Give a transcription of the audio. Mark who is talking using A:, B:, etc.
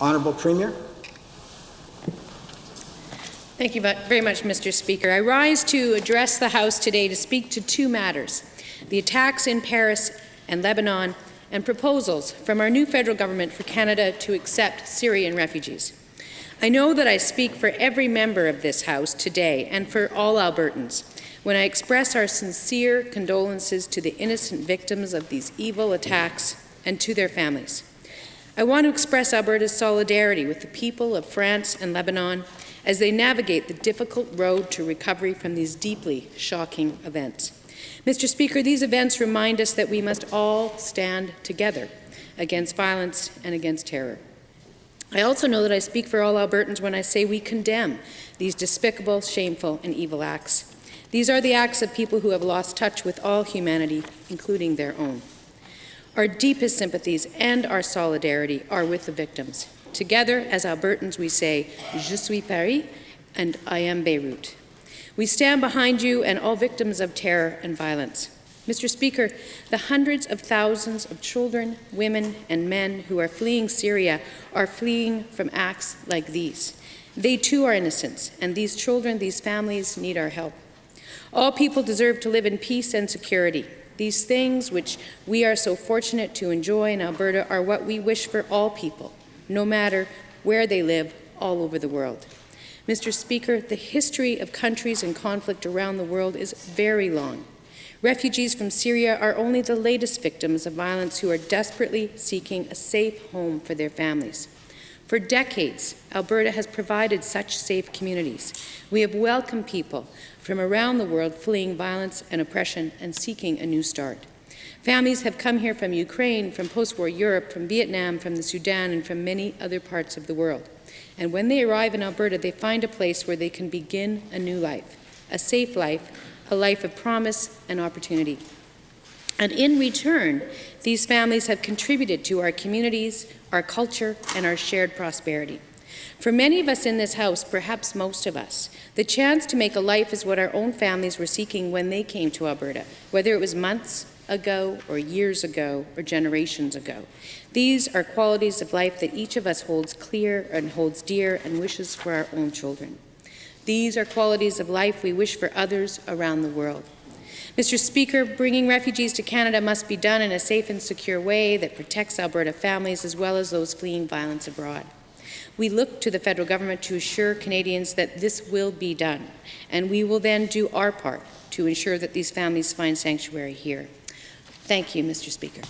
A: Honourable Premier.
B: Thank you very much, Mr. Speaker. I rise to address the House today to speak to two matters: the attacks in Paris and Lebanon, and proposals from our new federal government for Canada to accept Syrian refugees. I know that I speak for every member of this House today and for all Albertans when I express our sincere condolences to the innocent victims of these evil attacks and to their families. I want to express Alberta's solidarity with the people of France and Lebanon as they navigate the difficult road to recovery from these deeply shocking events. Mr. Speaker, these events remind us that we must all stand together against violence and against terror. I also know that I speak for all Albertans when I say we condemn these despicable, shameful, and evil acts. These are the acts of people who have lost touch with all humanity, including their own. Our deepest sympathies and our solidarity are with the victims. Together, as Albertans, we say, Je suis Paris, and I am Beirut. We stand behind you and all victims of terror and violence. Mr. Speaker, the hundreds of thousands of children, women, and men who are fleeing Syria are fleeing from acts like these. They too are innocents, and these children, these families need our help. All people deserve to live in peace and security. These things which we are so fortunate to enjoy in Alberta are what we wish for all people, no matter where they live all over the world. Mr. Speaker, the history of countries in conflict around the world is very long. Refugees from Syria are only the latest victims of violence who are desperately seeking a safe home for their families. For decades, Alberta has provided such safe communities. We have welcomed people from around the world fleeing violence and oppression and seeking a new start. Families have come here from Ukraine, from post-war Europe, from Vietnam, from the Sudan, and from many other parts of the world. And when they arrive in Alberta, they find a place where they can begin a new life, a safe life, a life of promise and opportunity. And in return, these families have contributed to our communities, our culture, and our shared prosperity. For many of us in this House, perhaps most of us, the chance to make a life is what our own families were seeking when they came to Alberta, whether it was months ago or years ago or generations ago. These are qualities of life that each of us holds clear and holds dear and wishes for our own children. These are qualities of life we wish for others around the world. Mr. Speaker, bringing refugees to Canada must be done in a safe and secure way that protects Alberta families as well as those fleeing violence abroad. We look to the federal government to assure Canadians that this will be done, and we will then do our part to ensure that these families find sanctuary here. Thank you, Mr. Speaker.